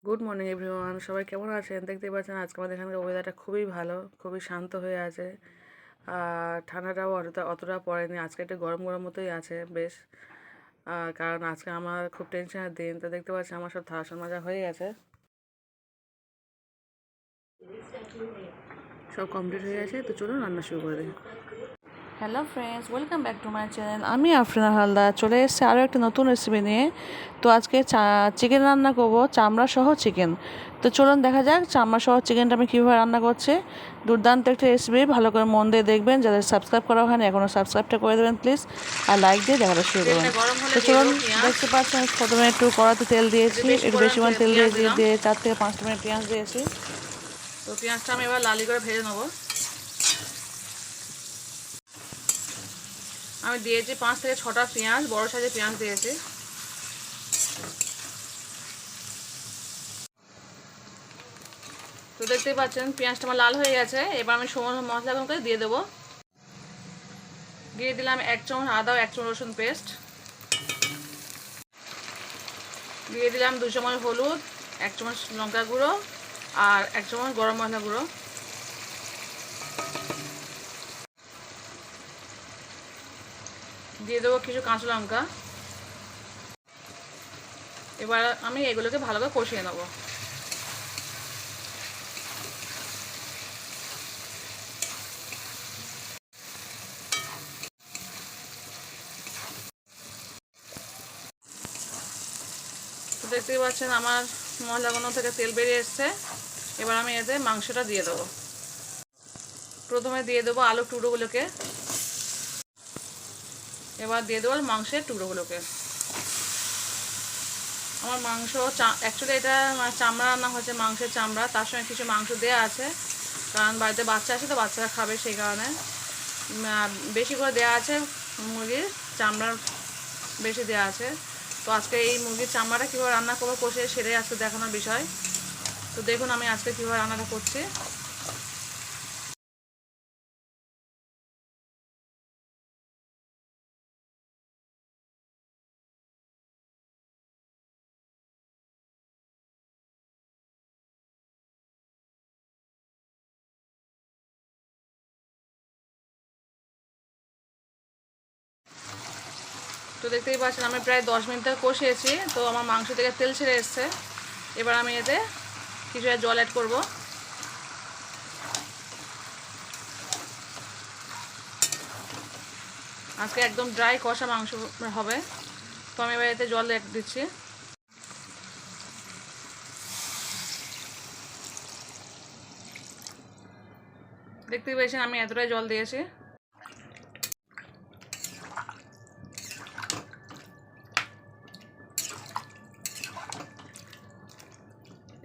Good morning everyone, সবাই কেমন আছেন? দেখতেই পাচ্ছেন আজকে আমাদের এখানকার ওয়েদারটা খুবই ভালো, খুবই শান্ত হয়ে আছে। আর ঠান্ডাটাও অতটা পড়েনি, আজকে একটু গরম গরম মতোই আছে বেশ। কারণ আজকে আমার খুব টেনশনের দিন, তো দেখতে পাচ্ছি আমার সব থালা মাজা হয়ে গেছে, সব কমপ্লিট হয়ে গেছে। তো চলুন রান্না শুরু করে দিই। Hello friends, welcome back to my channel. আমি আফরিনা হালদার চলে এসেছি আরও একটা নতুন রেসিপি নিয়ে। তো আজকে চিকেন রান্না করব, চামড়া সহ চিকেন। তো চলুন দেখা যাক চামড়া সহ চিকেনটা আমি কীভাবে রান্না করছি। দুর্দান্ত একটা রেসিপি, ভালো করে মন দিয়ে দেখবেন। যাদের সাবস্ক্রাইব করা হয়নি এখনও সাবস্ক্রাইবটা করে দেবেন প্লিজ, আর লাইক দিয়ে দেখাটা শুরু করুন। তো চলুন, দেখতে পাচ্ছেন প্রথমে একটু কড়াতে তেল দিয়েছি, একটু বেশি পরিমাণ তেল দিয়ে 4 থেকে 5টা মিনিট পেঁয়াজ দিয়েছি। তো পেঁয়াজটা আমি এবার লালি করে ভেজে নেবো। আমি দিয়েছি 5 থেকে 6টা পেঁয়াজ, বড় সাইজের পেঁয়াজ দিয়েছি। তো দেখতেই পাচ্ছেন পেঁয়াজটা আমার লাল হয়ে গেছে। এবার আমি সমস্ত মশলাগুলোকে দিয়ে দেবো। দিয়ে দিলাম 1 চামচ আদা ও 1 চামচ রসুন পেস্ট। দিয়ে দিলাম 2 চামচ হলুদ, 1 চামচ লঙ্কা গুঁড়ো আর 1 চামচ গরম মশলা গুঁড়ো। দিয়ে দেবো কিছু কাঁচা লঙ্কা। এবার আমি এগুলোকে ভালো করে কষিয়ে নেবো। তো দেখতেই পাচ্ছেন আমার মশলাগুলো থেকে তেল বেরিয়ে এসছে। এবার আমি এতে মাংসটা দিয়ে দেবো। প্রথমে দিয়ে দেবো আলুর টুকরোগুলোকে, এবার দিয়ে দেবো মাংসের টুকরোগুলোকে। আমার মাংস অ্যাকচুয়ালি এটা চামড়া রান্না হচ্ছে, মাংসের চামড়া, তার সঙ্গে কিছু মাংস দেওয়া আছে, কারণ বাড়িতে বাচ্চা আছে তো বাচ্চারা খাবে সেই কারণে বেশি করে দেওয়া আছে। মুরগির চামড়ার বেশি দেওয়া আছে। তো আজকে এই মুরগির চামড়াটা কীভাবে রান্না করবো কষে, সেটাই আজকে দেখানোর বিষয়। তো দেখুন আমি আজকে কীভাবে রান্নাটা করছি। তো দেখতেই পাচ্ছেন আমি প্রায় 10 মিনিট ধরে কষিয়েছি। তো আমার মাংস থেকে তেল ছেড়ে এসছে। এবার আমি এতে কিছু জল অ্যাড করবো। আজকে একদম ড্রাই কষা মাংস হবে। তো আমি এবার এতে জল অ্যাড দিচ্ছি। দেখতেই পেয়েছেন আমি এতটাই জল দিয়েছি।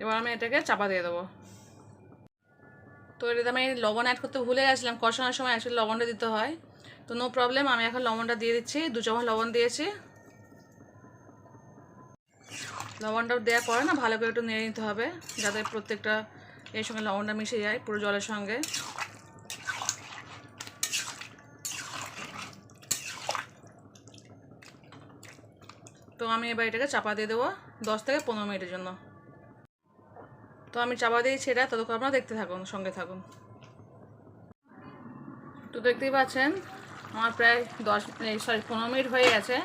এবার আমি এটাকে চাপা দিয়ে দেবো। তো এটাতে আমি লবণ অ্যাড করতে ভুলে গেছিলাম, কষানোর সময় অ্যাকচুয়ালি লবণটা দিতে হয়। তো নো প্রবলেম, আমি এখন লবণটা দিয়ে দিচ্ছি। 2 চামচ লবণ দিয়েছি। লবণটা দেওয়ার পরে না ভালো করে একটু নেড়ে নিতে হবে, যাতে প্রত্যেকটা এর সঙ্গে লবণটা মিশে যায় পুরো জলের সঙ্গে। তো আমি এবার এটাকে চাপা দিয়ে দেবো 10 থেকে 15 মিনিটের জন্য। তো আমি চাপা দিয়েছি এটা, ততক্ষণ আপনারা দেখতে থাকুন, সঙ্গে থাকুন। তো দেখতেই পাচ্ছেন আমার প্রায় 15 মিনিট হয়ে গেছে।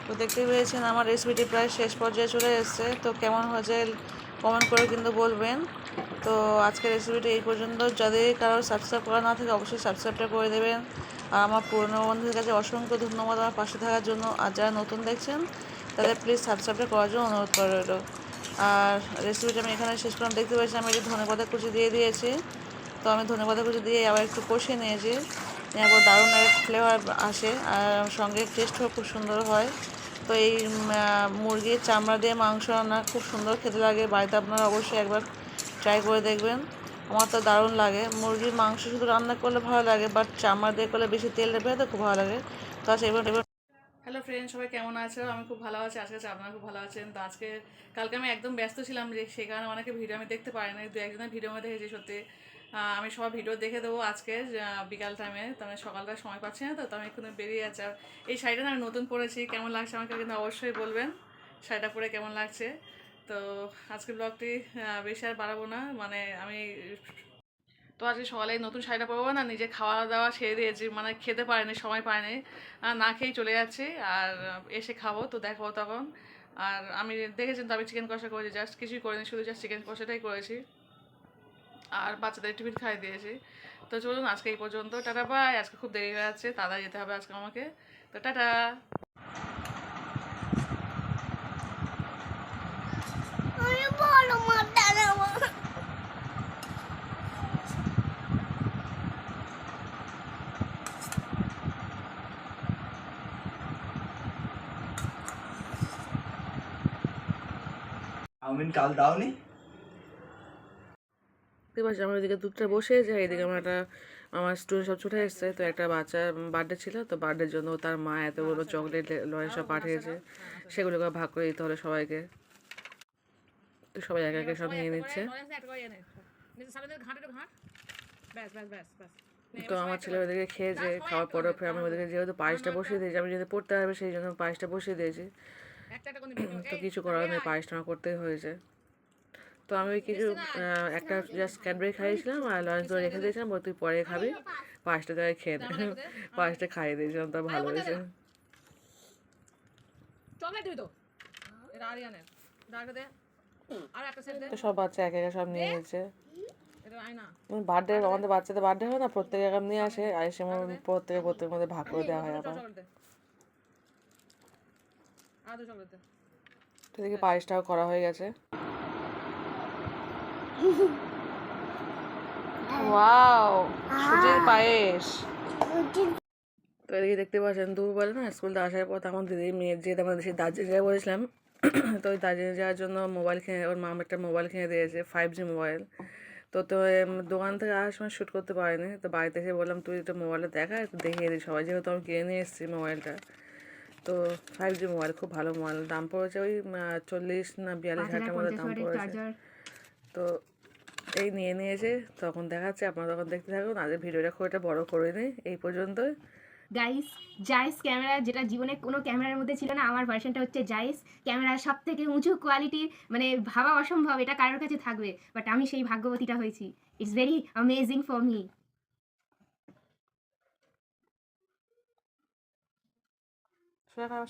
তো দেখতেই পেয়েছেন আমার রেসিপিটি প্রায় শেষ পর্যায়ে চলে এসেছে। তো কেমন হয়েছে কমেন্ট করে কিন্তু বলবেন। তো আজকের রেসিপিটি এই পর্যন্ত। যদি কারো সাবস্ক্রাইব করা না থাকে অবশ্যই সাবস্ক্রাইবটা করে দেবেন। আর আমার পুরনো বন্ধুদের কাছে অসংখ্য ধন্যবাদ আমার পাশে থাকার জন্য। আর যারা নতুন দেখছেন তাদের প্লিজ সাবস্ক্রাইবটা করার জন্য অনুরোধ করা রইল। আর রেসিপিটা আমি এখানে শেষ করলাম। দেখতে পাচ্ছি আমি একটু ধনেপাতা কুচি দিয়ে দিয়েছি। তো আমি ধনেপাতা কুচি দিয়ে আবার একটু কষিয়ে নিয়েছি। এরপর দারুণ একটা ফ্লেভার আসে আর সঙ্গে টেস্টও খুব সুন্দর হয়। তো এই মুরগির চামড়া দিয়ে মাংস রান্না খুব সুন্দর খেতে লাগে। বাড়িতে আপনারা অবশ্যই একবার ট্রাই করে দেখবেন। আমার তো দারুণ লাগে। মুরগির মাংস শুধু রান্না করলে ভালো লাগে, বাট চামড়া দিয়ে করলে বেশি তেল দেবে তো খুব ভালো লাগে। তো আচ্ছা এবার হ্যালো ফ্রেন্ড, সবাই কেমন আছো? আমি খুব ভালো আছি, আজকে আপনারা খুব ভালো আছেন। তো কালকে আমি একদম ব্যস্ত ছিলাম, যে সেই কারণে অনেকে ভিডিও আমি দেখতে পারি না, 2-1 জনের ভিডিও মধ্যে দেখেছি সত্যি। আমি সবার ভিডিও দেখে দেবো আজকে বিকাল টাইমে, তো আমি সকালটা সময় পাচ্ছি না, তো আমি এখন বেরিয়ে যাচ্ছি। আর এই শাড়িটা আমি নতুন পরেছি, কেমন লাগছে আমাকে কিন্তু অবশ্যই বলবেন শাড়িটা পরে কেমন লাগছে। তো আজকের ব্লগটি বেশি আর বাড়াবো না, মানে আমি তো আজকে সকালে নতুন শাড়িটা পরবো না, নিজে খাওয়া দাওয়া সেরে দিয়েছি, মানে খেতে পারিনি, সময় পাইনি, না খেয়েই চলে যাচ্ছি। আর এসে খাবো, তো দেখো তখন। আর আমি দেখেছেন তো আমি চিকেন কষা করেছি, জাস্ট কিছুই করিনি, শুধু জাস্ট চিকেন কষাটাই করেছি। আর বাচ্চাদের টিফিন খাই দিয়েছি। তো চলুন আজকে এই পর্যন্ত, টাটা বাই। আজকে খুব দেরি হয়ে যাচ্ছে, তাড়াতাড়ি যেতে হবে আজকে আমাকে। তো টাটা। চাউমিন কাল দাওনি? দেখতে পাচ্ছি আমার এদিকে দুধটা বসে যায়, এদিকে আমার স্টুডেন্ট সব ছুটে এসছে। তো একটা বাচ্চার বার্থডে ছিল, তো বার্থডের জন্য তার মা এতগুলো চকলেট লয়েন সব পাঠিয়েছে, সেগুলোকে ভাগ করে দিতে হবে সবাইকে। তো সবাই একে একে সব নিয়ে নিচ্ছে। তো আমার ছেলে ওদেরকে খেয়েছে, খাওয়ার পরেও ফের আমি ওদেরকে যেহেতু পায়েসটা বসিয়ে দিয়েছি, আমি যদি পড়তে পারবে সেই জন্য পায়েসটা বসিয়ে দিয়েছি। তো কিছু করার নেই, পায়েসটা আমার করতেই হয়েছে। তো আমি ওই কিছু একটা জাস্ট ক্যাডবেরি খাইয়েছিলাম আর লঞ্চগুলো রেখে দিয়েছিলাম, তুই পরে খাবি, পায়েসটা তাই খেয়ে নে। পায়েসটা খাইয়ে দিয়েছিলাম, তা ভালো হয়েছে। তো সব বাচ্চা একে একে সব নিয়ে নিচ্ছে। বার্থডে আমাদের বাচ্চাদের বার্থডে হয় না, প্রত্যেকে এরকম নিয়ে আসে, আর এসে প্রত্যেকের মধ্যে ভাগ করে দেওয়া হয় আবার। তো দেখি পায়েসটাও করা হয়ে গেছে। ওয়াও, সুজির পায়েস। তো এদিকে দেখতে পাচ্ছেন দুপুরবেলা না স্কুল থেকে আসার পর তখন দিদি মেয়ের যেহেতু আমাদের সেই দার্জিলিং যাওয়া বলেছিলাম, তো ওই দার্জিলিং যাওয়ার জন্য মোবাইল কিনে, ওর মা একটা মোবাইল কিনে দিয়েছে, 5G মোবাইল। তো দোকান থেকে আসার সময় শ্যুট করতে পারিনি, তো বাড়িতে এসে বললাম তুই একটু মোবাইলটা দেখা, একটু দেখিয়ে দিই সবাই, যেহেতু আমি কিনে নিয়ে এসেছি মোবাইলটা। তো 5G মোবাইল, খুব ভালো মোবাইল, দাম পড়েছে ওই 40 না 42 হাজার মতো দাম পড়েছে। তো এই নিয়ে নিয়েছে, তখন দেখাচ্ছে, আপনারা তখন দেখতে থাকুন। আজকে ভিডিওটা খুব একটা বড় করে নিই, এই পর্যন্তই। গাইস, জাইস ক্যামেরা, যেটা জীবনে কোনো ক্যামেরার মধ্যে ছিল না, আমার ভার্সনটা হচ্ছে জাইস ক্যামেরা, সব থেকে উঁচু কোয়ালিটির, মানে ভাবা অসম্ভব এটা কারোর কাছে থাকবে, বাট আমি সেই ভাগ্যবতীটা হয়েছি। It's very amazing for me. শোয়া খাওয়া